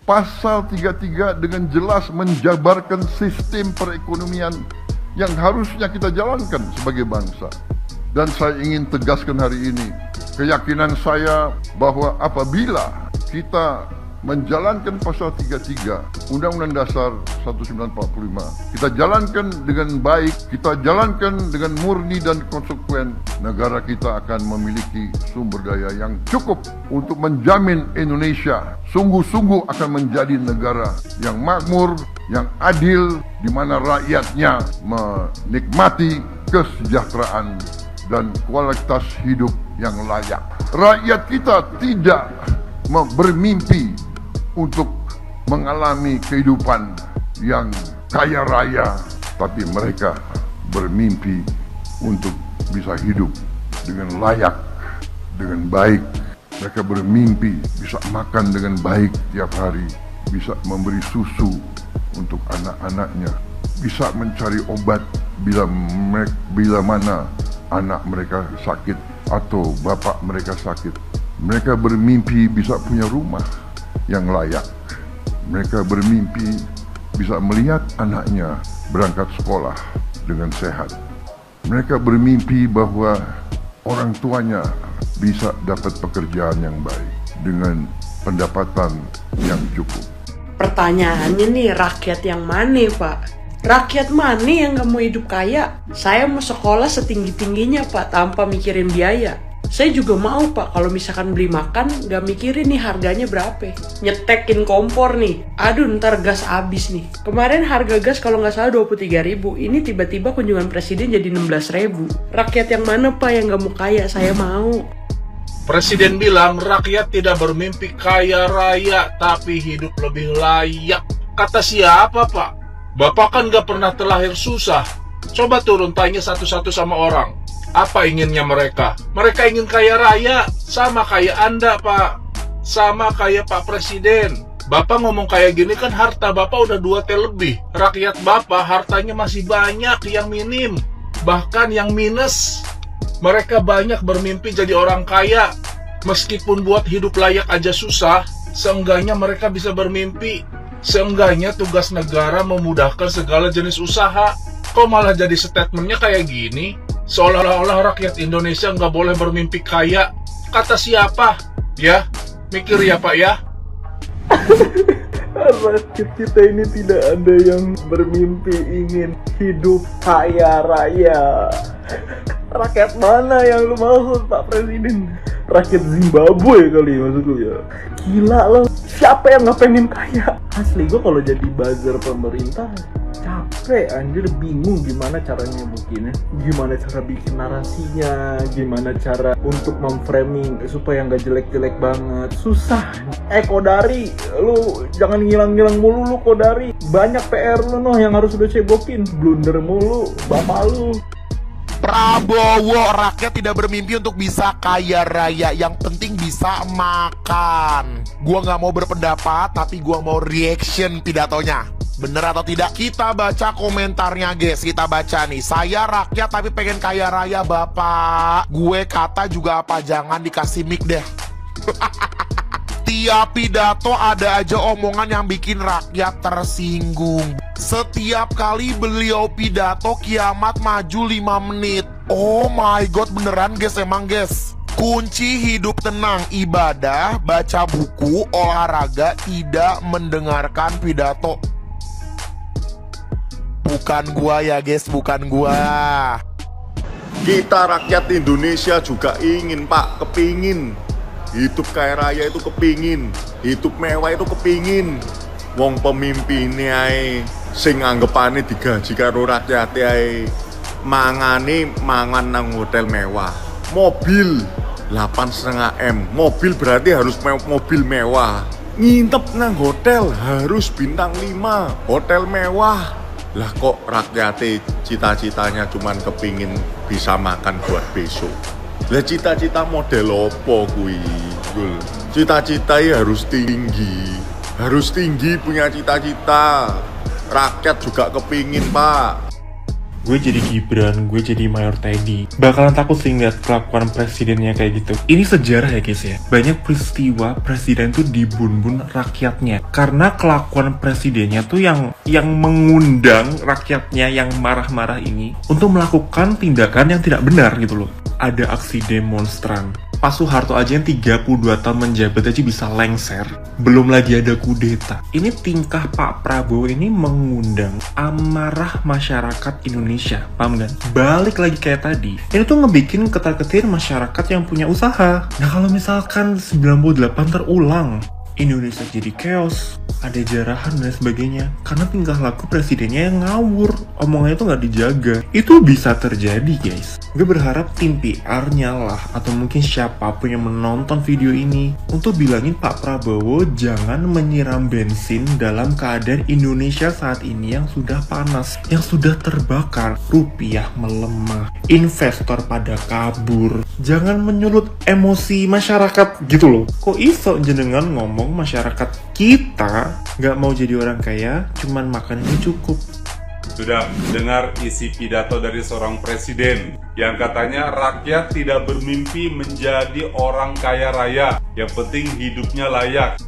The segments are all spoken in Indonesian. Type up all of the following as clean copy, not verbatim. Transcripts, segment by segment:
Pasal 33 dengan jelas menjabarkan sistem perekonomian yang harusnya kita jalankan sebagai bangsa. Dan saya ingin tegaskan hari ini, keyakinan saya bahwa apabila kita menjalankan pasal 33 Undang-Undang Dasar 1945, kita jalankan dengan baik, kita jalankan dengan murni dan konsekuen, negara kita akan memiliki sumber daya yang cukup untuk menjamin Indonesia sungguh-sungguh akan menjadi negara yang makmur, yang adil, di mana rakyatnya menikmati kesejahteraan dan kualitas hidup yang layak. Rakyat kita tidak bermimpi untuk mengalami kehidupan yang kaya raya, tapi mereka bermimpi untuk bisa hidup dengan layak, dengan baik. Mereka bermimpi bisa makan dengan baik tiap hari, bisa memberi susu untuk anak-anaknya, bisa mencari obat bila mana anak mereka sakit atau bapak mereka sakit. Mereka bermimpi bisa punya rumah yang layak. Mereka bermimpi bisa melihat anaknya berangkat sekolah dengan sehat. Mereka bermimpi bahwa orang tuanya bisa dapat pekerjaan yang baik dengan pendapatan yang cukup. Pertanyaannya nih, rakyat yang mana, Pak? Rakyat mana yang gak mau hidup kaya? Saya mau sekolah setinggi-tingginya, Pak, tanpa mikirin biaya. Saya juga mau, Pak, kalau misalkan beli makan gak mikirin nih harganya berapa. Nyetekin kompor nih, aduh ntar gas habis nih. Kemarin harga gas kalau nggak salah 23.000, ini tiba-tiba kunjungan presiden jadi 16.000. Rakyat yang mana, Pak, yang gak mau kaya? Saya mau. Presiden bilang rakyat tidak bermimpi kaya raya, tapi hidup lebih layak. Kata siapa, Pak? Bapak kan gak pernah terlahir susah. Coba turun tanya satu-satu sama orang. Apa inginnya mereka? Mereka ingin kaya raya, sama kayak Anda, Pak. Sama kayak Pak Presiden. Bapak ngomong kayak gini kan harta Bapak udah 2 T lebih. Rakyat Bapak hartanya masih banyak yang minim, bahkan yang minus. Mereka banyak bermimpi jadi orang kaya. Meskipun buat hidup layak aja susah, seenggaknya mereka bisa bermimpi. Seenggaknya tugas negara memudahkan segala jenis usaha. Kok malah jadi statementnya kayak gini? Seolah-olah rakyat Indonesia nggak boleh bermimpi kaya. Kata siapa? Ya, mikir ya, Pak, ya. Rakyat kita ini tidak ada yang bermimpi ingin hidup kaya raya. Rakyat mana yang lu maksud, Pak Presiden? Rakyat Zimbabwe kali maksud lu ya? Gila lo, siapa yang gak pengen kaya? Asli gue kalau jadi buzzer pemerintah capek anjir, bingung gimana caranya bikinnya, gimana cara bikin narasinya, gimana cara untuk memframing supaya nggak jelek-jelek banget, susah. Kodari, lu jangan ngilang-ngilang mulu lu Kodari, banyak PR lu noh yang harus lu cebokin, blunder mulu, bapak lu. Prabowo, rakyat tidak bermimpi untuk bisa kaya raya, yang penting bisa makan. Gua nggak mau berpendapat, tapi gua mau reaction pidatonya. Bener atau tidak? Kita baca komentarnya, guys. Kita baca nih. Saya rakyat tapi pengen kaya raya, Bapak. Gue kata juga apa, jangan dikasih mic deh. Tiap pidato ada aja omongan yang bikin rakyat tersinggung. Setiap kali beliau pidato kiamat maju 5 menit. Oh my god, beneran guys, emang guys. Kunci hidup tenang, ibadah, baca buku, olahraga, tidak mendengarkan pidato. Bukan gua ya guys, bukan gua. Kita rakyat Indonesia juga ingin, Pak, kepingin hidup kaya raya itu, kepingin hidup mewah itu, kepingin. Wong pemimpinnya ae sing anggapane digaji karo rakyat ae mangane mangan nang hotel mewah, mobil 8,5 M. Mobil berarti harus mobil mewah. Ngintep nang hotel harus bintang 5, hotel mewah. Lah kok rakyatnya cita-citanya cuman kepingin bisa makan buat besok. Lah cita-cita model opo kuwi? Cita-cita harus tinggi. Harus tinggi punya cita-cita. Rakyat juga kepingin, Pak. gue jadi Gibran, gue jadi Mayor Teddy, bakalan takut sih ngeliat kelakuan presidennya kayak gitu. Ini sejarah ya guys ya. Banyak peristiwa presiden tuh dibun-bun rakyatnya. Karena kelakuan presidennya tuh yang mengundang rakyatnya yang marah-marah ini untuk melakukan tindakan yang tidak benar gitu loh. Ada aksi demonstran. Pak Soeharto aja yang 32 tahun menjabat aja bisa lengser. Belum lagi ada kudeta. Ini tingkah Pak Prabowo ini mengundang amarah masyarakat Indonesia. Paham kan? Balik lagi kayak tadi. Ini tuh ngebikin ketar-ketir masyarakat yang punya usaha. Nah kalau misalkan 98 terulang, Indonesia jadi chaos, ada jarahan dan sebagainya, karena tingkah laku presidennya yang ngawur, omongannya tuh nggak dijaga. Itu bisa terjadi guys. Gue berharap tim PR-nya lah, atau mungkin siapapun yang menonton video ini, untuk bilangin Pak Prabowo jangan menyiram bensin dalam keadaan Indonesia saat ini yang sudah panas, yang sudah terbakar, rupiah melemah, investor pada kabur. Jangan menyulut emosi masyarakat gitu loh. Kok iso jenengan ngomong masyarakat kita nggak mau jadi orang kaya, cuman makan ini cukup. Sudah dengar isi pidato dari seorang presiden yang katanya rakyat tidak bermimpi menjadi orang kaya raya, yang penting hidupnya layak.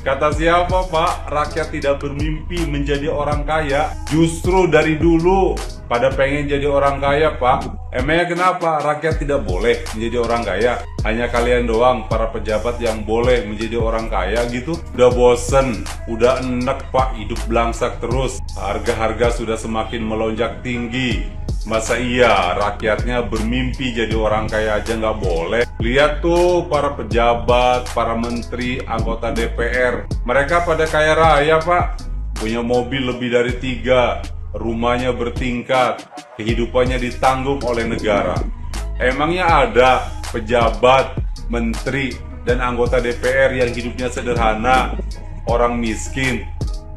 Kata siapa Pak? Rakyat tidak bermimpi menjadi orang kaya. Justru dari dulu pada pengen jadi orang kaya Pak. Emangnya kenapa rakyat tidak boleh menjadi orang kaya? Hanya kalian doang para pejabat yang boleh menjadi orang kaya gitu? Udah bosen, udah enek Pak hidup belangsak terus. Harga-harga sudah semakin melonjak tinggi. Masa iya rakyatnya bermimpi jadi orang kaya aja nggak boleh? Lihat tuh para pejabat, para menteri, anggota DPR. Mereka pada kaya raya Pak. Punya mobil lebih dari 3, rumahnya bertingkat, kehidupannya ditanggung oleh negara. Emangnya ada pejabat, menteri, dan anggota DPR yang hidupnya sederhana, orang miskin?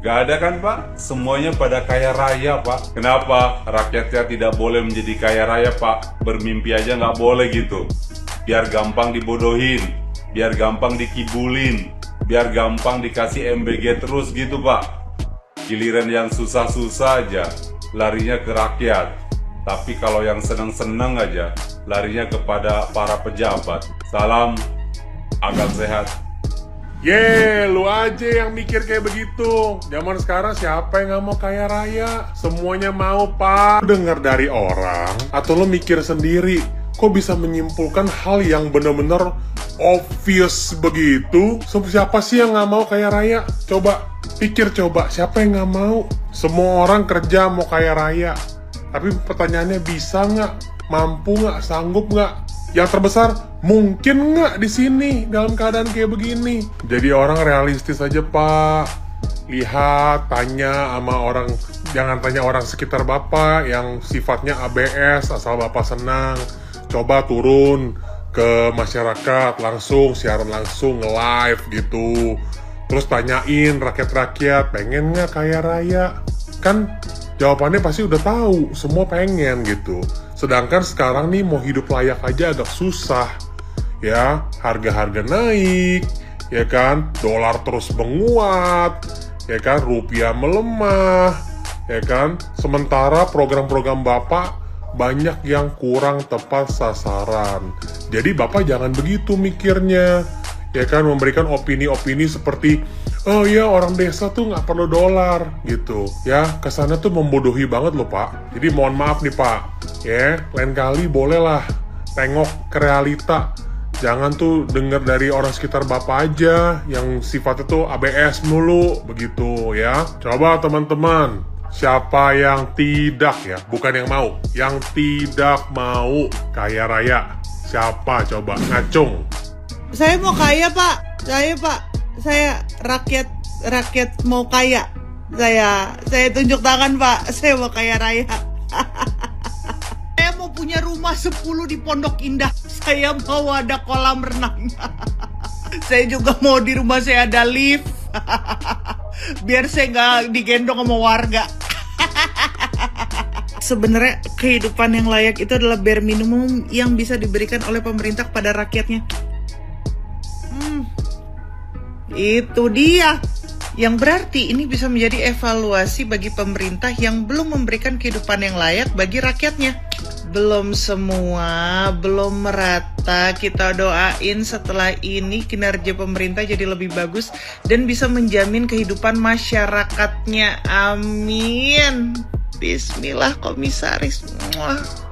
Gak ada kan Pak? Semuanya pada kaya raya Pak. Kenapa? Rakyatnya tidak boleh menjadi kaya raya Pak. Bermimpi aja nggak boleh gitu. Biar gampang dibodohin, biar gampang dikibulin, biar gampang dikasih MBG terus gitu Pak. Giliran yang susah-susah aja larinya ke rakyat. Tapi kalau yang seneng-seneng aja larinya kepada para pejabat. Salam, akal sehat. Lu aja yang mikir kayak begitu. Zaman sekarang siapa yang gak mau kaya raya? Semuanya mau Pak. Dengar dari orang atau lo mikir sendiri? Kok bisa menyimpulkan hal yang benar-benar obvious begitu? Siapa sih yang gak mau kaya raya? Coba pikir coba, siapa yang gak mau? Semua orang kerja mau kaya raya. Tapi pertanyaannya bisa nggak? Mampu nggak? Sanggup nggak? Yang terbesar, mungkin nggak di sini dalam keadaan kayak begini? Jadi orang realistis aja Pak. Lihat, tanya sama orang, jangan tanya orang sekitar Bapak yang sifatnya ABS, asal Bapak senang. Coba turun ke masyarakat, langsung, siaran langsung, nge-live gitu. Terus tanyain rakyat-rakyat, pengen nggak kaya raya? Kan jawabannya pasti udah tahu, semua pengen gitu. Sedangkan sekarang nih mau hidup layak aja agak susah. Ya, harga-harga naik, ya kan, dolar terus menguat, ya kan, rupiah melemah, ya kan. Sementara program-program Bapak banyak yang kurang tepat sasaran. Jadi Bapak jangan begitu mikirnya, ya kan, memberikan opini-opini seperti oh iya orang desa tuh nggak perlu dolar gitu ya, kesannya tuh membodohi banget loh Pak. Jadi mohon maaf nih Pak ya, lain kali bolehlah tengok ke realita, jangan tuh dengar dari orang sekitar Bapak aja yang sifatnya tuh ABS mulu begitu ya. Coba teman-teman, siapa yang tidak ya, bukan yang mau, yang tidak mau kaya raya, siapa coba ngacung? Saya mau kaya Pak, saya rakyat mau kaya. Saya tunjuk tangan Pak, saya mau kaya raya. Saya mau punya rumah 10 di Pondok Indah. Saya mau ada kolam renang. Saya juga mau di rumah saya ada lift. Biar saya nggak digendong sama warga. Sebenarnya kehidupan yang layak itu adalah bare minimum yang bisa diberikan oleh pemerintah kepada rakyatnya. Itu dia. Yang berarti ini bisa menjadi evaluasi bagi pemerintah yang belum memberikan kehidupan yang layak bagi rakyatnya. Belum semua, belum merata. Kita doain setelah ini kinerja pemerintah jadi lebih bagus dan bisa menjamin kehidupan masyarakatnya. Amin. Bismillah, komisaris. Muah.